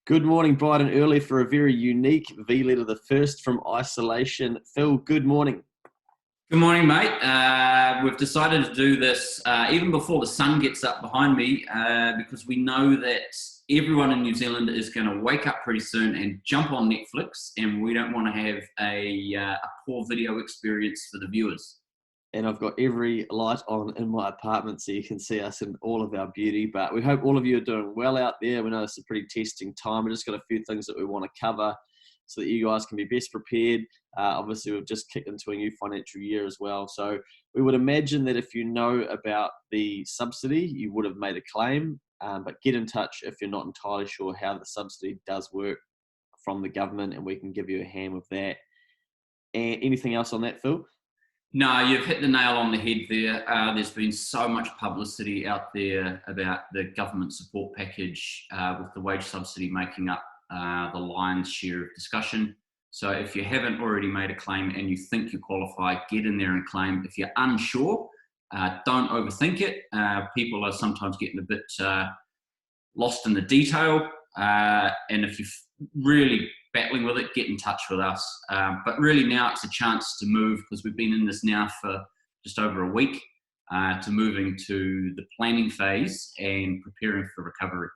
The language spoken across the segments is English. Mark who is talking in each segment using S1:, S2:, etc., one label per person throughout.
S1: Good morning, bright and early for a very unique V-letter, the first from isolation. Phil, good morning.
S2: Good morning, mate. We've decided to do this even before the sun gets up behind me because we know that everyone in New Zealand is going to wake up pretty soon and jump on Netflix, and we don't want to have a poor video experience for the viewers.
S1: And I've got every light on in my apartment so you can see us in all of our beauty. But we hope all of you are doing well out there. We know it's a pretty testing time. We've just got a few things that we want to cover so that you guys can be best prepared. Obviously, we've just kicked into a new financial year as well. So we would imagine that if you know about the subsidy, you would have made a claim. But get in touch if you're not entirely sure how the subsidy does work from the government, and we can give you a hand with that. And anything else on that, Phil?
S2: No, you've hit the nail on the head there. There's been so much publicity out there about the government support package with the wage subsidy making up the lion's share of discussion. So if you haven't already made a claim and you think you qualify, get in there and claim. If you're unsure, don't overthink it. People are sometimes getting a bit lost in the detail. And if you're really battling with it, get in touch with us. But really now it's a chance to move, because we've been in this now for just over a week, to moving to the planning phase and preparing for recovery.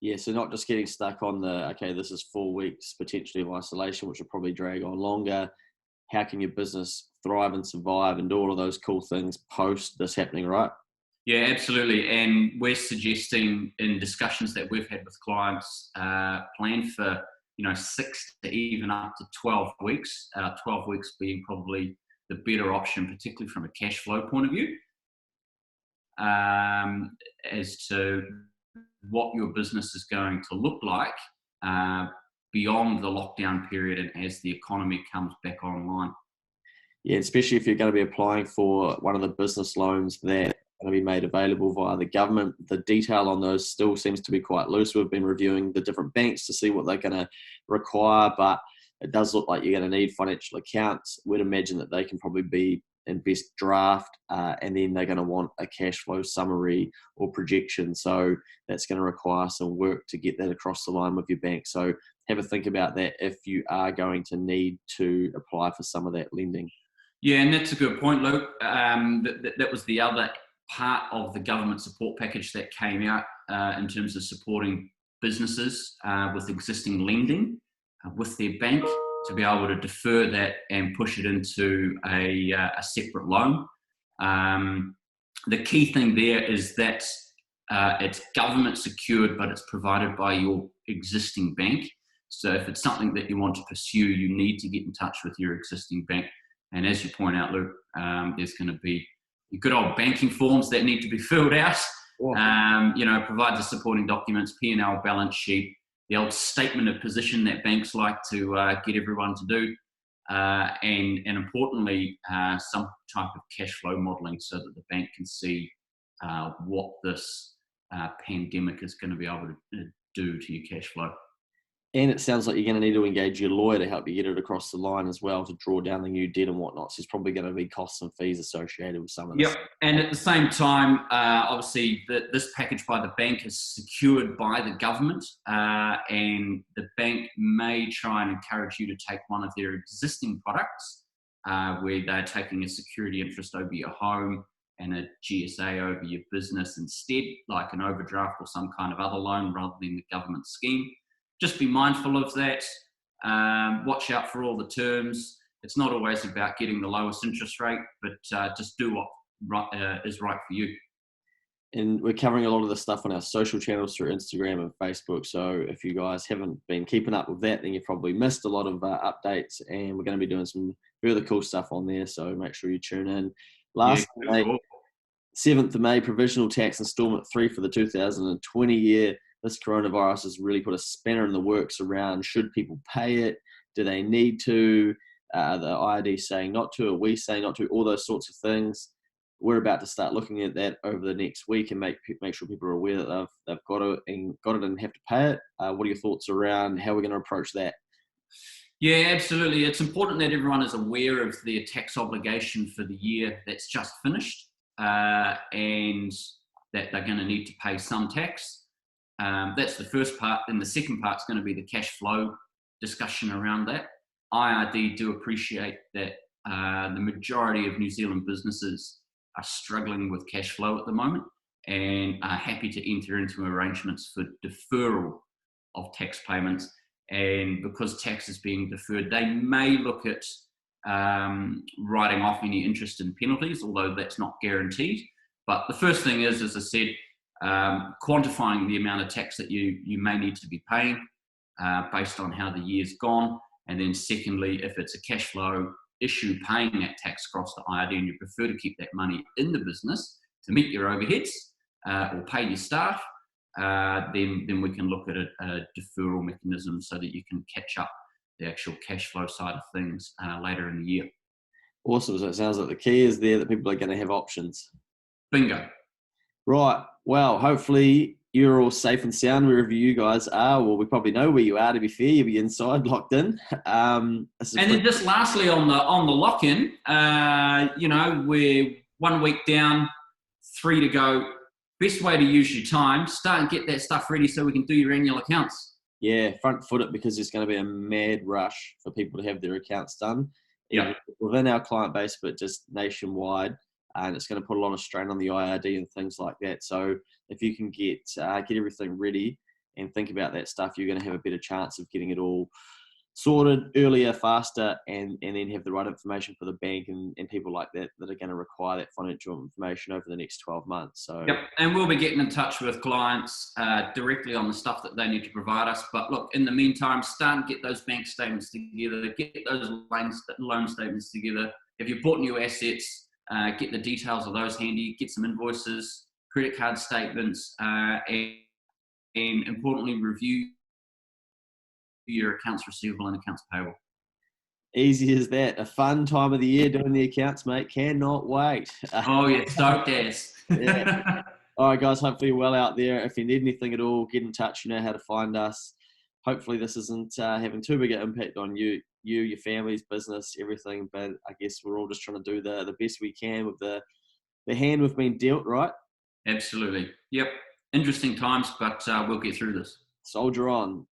S1: Yeah, so not just getting stuck on okay, this is 4 weeks potentially of isolation, which will probably drag on longer. How can your business thrive and survive and do all of those cool things post this happening, right?
S2: Yeah, absolutely. And we're suggesting in discussions that we've had with clients, plan for 6 to even up to 12 weeks, 12 weeks being probably the better option, particularly from a cash flow point of view, as to what your business is going to look like beyond the lockdown period and as the economy comes back online.
S1: Yeah, especially if you're going to be applying for one of the business loans that are going to be made available via the government. The detail on those still seems to be quite loose. We've been reviewing the different banks to see what they're going to require, but it does look like you're going to need financial accounts. We'd imagine that they can probably be in best draft, and then they're going to want a cash flow summary or projection. So that's going to require some work to get that across the line with your bank. So have a think about that if you are going to need to apply for some of that lending.
S2: Yeah, and that's a good point, Luke. That was the other part of the government support package that came out in terms of supporting businesses with existing lending with their bank, to be able to defer that and push it into a separate loan. The key thing there is that it's government secured, but it's provided by your existing bank. So if it's something that you want to pursue, you need to get in touch with your existing bank. And as you point out, Luke, there's going to be good old banking forms that need to be filled out. Provide the supporting documents, P&L, balance sheet, the old statement of position that banks like to get everyone to do, and importantly, some type of cash flow modelling so that the bank can see what this pandemic is going to be able to do to your cash flow.
S1: And it sounds like you're going to need to engage your lawyer to help you get it across the line as well, to draw down the new debt and whatnot. So there's probably going to be costs and fees associated with some of this.
S2: Yep. And at the same time, obviously, this package by the bank is secured by the government, and the bank may try and encourage you to take one of their existing products where they're taking a security interest over your home and a GSA over your business instead, like an overdraft or some kind of other loan rather than the government scheme. Just be mindful of that. Watch out for all the terms. It's not always about getting the lowest interest rate, but just do what is right for you.
S1: And we're covering a lot of the stuff on our social channels through Instagram and Facebook. So if you guys haven't been keeping up with that, then you've probably missed a lot of updates. And we're going to be doing some really cool stuff on there. So make sure you tune in. Last May, 7th of May, provisional tax instalment 3 for the 2020 year. This coronavirus has really put a spanner in the works around, should people pay it? Do they need to? The IRD saying not to, or we saying not to, all those sorts of things. We're about to start looking at that over the next week and make sure people are aware that they've got it and have to pay it. What are your thoughts around how we're going to approach that?
S2: Yeah, absolutely. It's important that everyone is aware of their tax obligation for the year that's just finished, and that they're going to need to pay some tax. That's the first part. Then the second part is going to be the cash flow discussion around that. IRD do appreciate that the majority of New Zealand businesses are struggling with cash flow at the moment and are happy to enter into arrangements for deferral of tax payments. And because tax is being deferred, they may look at writing off any interest and penalties, although that's not guaranteed. But the first thing is, as I said, quantifying the amount of tax that you may need to be paying based on how the year's gone. And then secondly, if it's a cash flow issue, paying that tax across the IRD and you prefer to keep that money in the business to meet your overheads or pay your staff, then we can look at a deferral mechanism so that you can catch up the actual cash flow side of things later in the year.
S1: Awesome. So it sounds like the key is there that people are going to have options.
S2: Bingo.
S1: Right. Well, hopefully you're all safe and sound wherever you guys are. Well, we probably know where you are, to be fair. You'll be inside, locked in.
S2: And then just lastly on the lock-in, we're 1 week down, 3 to go. Best way to use your time, start and get that stuff ready so we can do your annual accounts.
S1: Yeah, front foot it, because there's going to be a mad rush for people to have their accounts done.
S2: Yeah.
S1: Within our client base, but just nationwide. And it's going to put a lot of strain on the IRD and things like that. So if you can get everything ready and think about that stuff, you're going to have a better chance of getting it all sorted earlier, faster, and then have the right information for the bank and people like that are going to require that financial information over the next 12 months. So
S2: yep, and we'll be getting in touch with clients directly on the stuff that they need to provide us. But look, in the meantime, start and get those bank statements together, get those loan statements together. If you've bought new assets, get the details of those handy, get some invoices, credit card statements, and importantly, review your accounts receivable and accounts payable.
S1: Easy as that. A fun time of the year doing the accounts, mate. Cannot wait.
S2: Oh, yeah, stoked ass.
S1: Yeah. All right, guys, hopefully you're well out there. If you need anything at all, get in touch. You know how to find us. Hopefully this isn't having too big an impact on you, your family's business, everything. But I guess we're all just trying to do the best we can with the hand we've been dealt, right?
S2: Absolutely. Yep. Interesting times, but we'll get through this.
S1: Soldier on.